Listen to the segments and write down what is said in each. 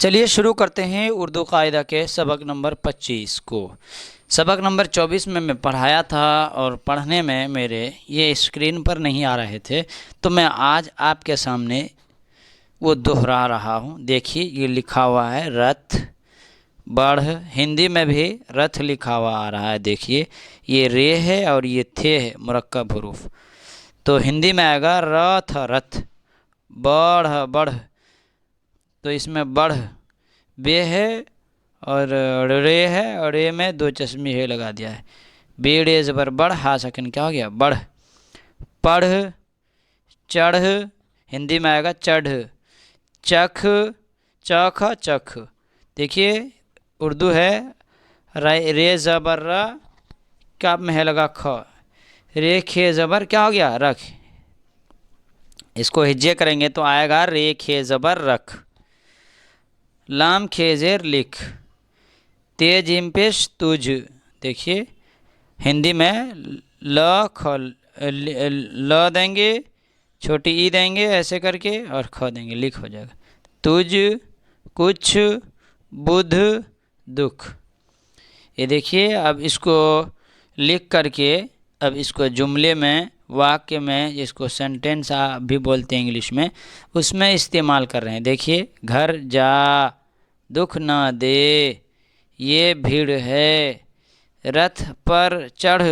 चलिए शुरू करते हैं उर्दू कायदा के सबक नंबर 25 को। सबक नंबर 24 में मैं पढ़ाया था और पढ़ने में मेरे ये स्क्रीन पर नहीं आ रहे थे, तो मैं आज आपके सामने वो दोहरा रहा हूँ। देखिए ये लिखा हुआ है रथ बढ़, हिंदी में भी रथ लिखा हुआ आ रहा है। देखिए ये रे है और ये थे है मुरक्कब हरूफ, तो हिंदी में आएगा रथ रथ। बढ़ बढ़, तो इसमें बढ़ बे है और रे है और रे में दो चश्मी है लगा दिया है। बेड़े ज़बर बढ़, हा सकन क्या हो गया बढ़। पढ़ चढ़, हिंदी में आएगा चढ़। चख चख चख, देखिए उर्दू है रे ज़बर रा, काब में है लगा ख। रे खे ज़बर क्या हो गया रख। इसको हिज्जे करेंगे तो आएगा रे खे ज़बर रख। लाम खेजेर लिख, तेज हिम पेश तुझ। देखिए हिंदी में ल ख ल देंगे, छोटी ई देंगे ऐसे करके और ख देंगे, लिख हो जाएगा। तुझ कुछ बुध दुख। ये देखिए अब इसको लिख करके अब इसको जुमले में, वाक्य में, जिसको सेंटेंस भी बोलते हैं इंग्लिश में, उसमें इस्तेमाल कर रहे हैं। देखिए घर जा दुख ना दे, ये भीड़ है रथ पर चढ़,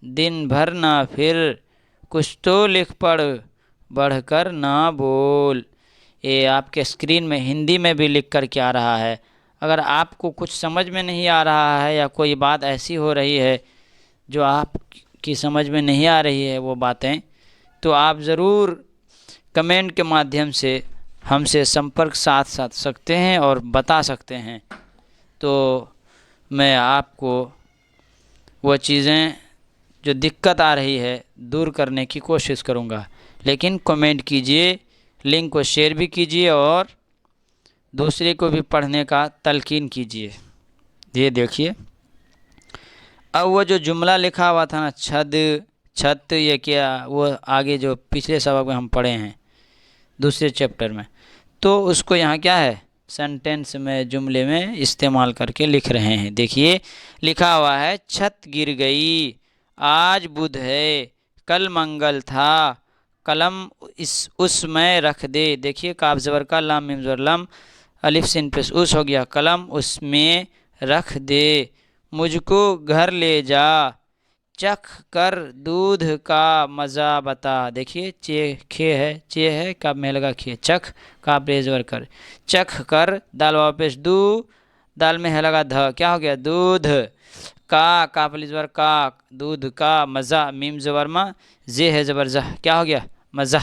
दिन भर ना फिर, कुछ तो लिख पढ़, बढ़कर ना बोल। ये आपके स्क्रीन में हिंदी में भी लिख कर के आ रहा है। अगर आपको कुछ समझ में नहीं आ रहा है या कोई बात ऐसी हो रही है जो आपकी समझ में नहीं आ रही है वो बातें, तो आप ज़रूर कमेंट के माध्यम से हमसे संपर्क साध सकते हैं और बता सकते हैं। तो मैं आपको वो चीज़ें जो दिक्कत आ रही है दूर करने की कोशिश करूँगा। लेकिन कमेंट कीजिए, लिंक को शेयर भी कीजिए और दूसरे को भी पढ़ने का तलकीन कीजिए। ये देखिए अब वो जो जुमला लिखा हुआ था ना छद छत, ये क्या वो आगे जो पिछले सबक में हम पढ़े हैं दूसरे चैप्टर में, तो उसको यहाँ क्या है सेंटेंस में, जुमले में इस्तेमाल करके लिख रहे हैं। देखिए लिखा हुआ है छत गिर गई, आज बुध है, कल मंगल था, कलम इस उसमें रख दे। देखिए काफ ज़बर का लाम मीम ज़बर लम, अलिफ सिन पेश उस हो गया, कलम उसमें रख दे। मुझको घर ले जा, चख कर दूध का मज़ा बता। देखिए चे खे है, चे है काब में लगा खे, चख काब रेजवर कर, चख कर दाल वापस दू, दाल में है लगा ध, क्या हो गया दूध। का काफ लिजवर का, दूध का। मज़ा मीम ज़बर मा, जे है ज़बर जह, क्या हो गया मज़ा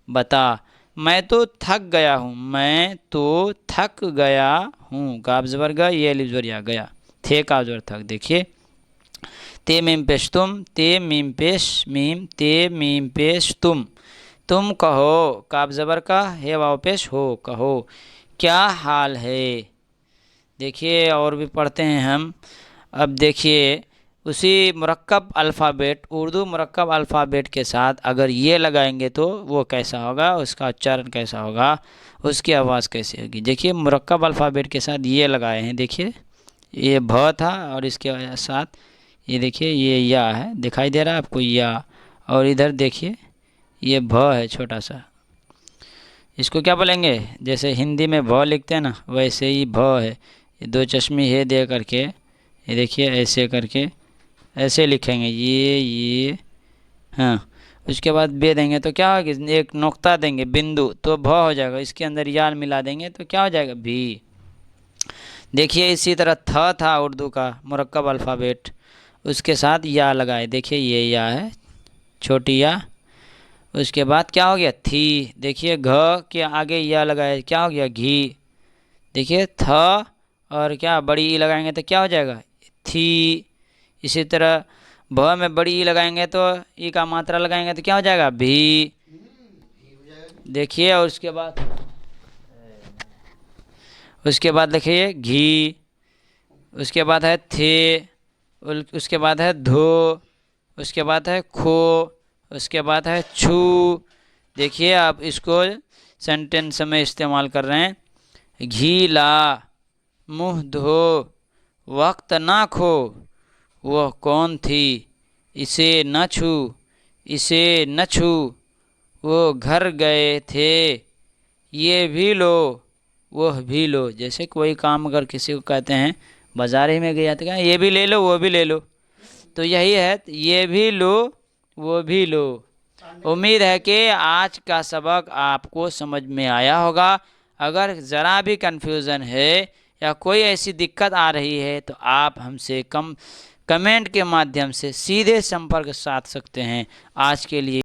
बता। मैं तो थक गया हूँ, मैं तो थक गया हूँ, काब ज़बर गा, ये लिजवर या गया, थे काब ज़बर थक। देखिए ते मीम पेश तुम, ते मीम पेश मीम, ते मीम पेश तुम कहो, काब ज़बर का हे वाव पेश हो, कहो क्या हाल है। देखिए और भी पढ़ते हैं हम। अब देखिए उसी मुरक्कब अल्फ़ाबेट, उर्दू मुरक्कब अल्फ़ाबेट के साथ अगर ये लगाएंगे तो वो कैसा होगा, उसका उच्चारण कैसा होगा, उसकी आवाज़ कैसी होगी। देखिए मुरक्कब अल्फ़ाबेट के साथ ये लगाए हैं। देखिए ये भ था और इसके साथ ये देखिए ये या है, दिखाई दे रहा है आपको या, और इधर देखिए ये भ है छोटा सा, इसको क्या बोलेंगे, जैसे हिंदी में भ लिखते हैं ना वैसे ही भ है। ये दो चश्मी है दे करके, ये देखिए ऐसे करके ऐसे लिखेंगे ये हाँ। उसके बाद बे देंगे तो क्या होगा, एक नुक्ता देंगे बिंदु तो भ हो जाएगा, इसके अंदर याल मिला देंगे तो क्या हो जाएगा भी। देखिए इसी तरह थ था उर्दू का मुरक्कब अल्फ़ाबेट, उसके साथ या लगाए। देखिए ये या है छोटी या, उसके बाद क्या हो गया थी। देखिए घ के आगे या लगाए, क्या हो गया घी। देखिए थ और क्या बड़ी ई लगाएंगे तो क्या हो जाएगा थी। इसी तरह भ में बड़ी ई लगाएंगे तो ई का मात्रा लगाएंगे तो क्या हो जाएगा भी। देखिए और उसके बाद देखिए घी, उसके बाद है थे, उसके बाद है धो, उसके बाद है खो, उसके बाद है छू। देखिए आप इसको सेंटेंस में इस्तेमाल कर रहे हैं। घी ला, मुँह धो, वक्त ना खो, वह कौन थी, इसे न छू, इसे न छू, वो घर गए थे, ये भी लो, वह भी लो। जैसे कोई काम अगर किसी को कहते हैं बाजार ही में गया तो कहें ये भी ले लो वो भी ले लो, तो यही है, ये भी लो वो भी लो। उम्मीद है कि आज का सबक आपको समझ में आया होगा। अगर ज़रा भी कन्फ्यूज़न है या कोई ऐसी दिक्कत आ रही है तो आप हमसे कमेंट के माध्यम से सीधे संपर्क साध सकते हैं। आज के लिए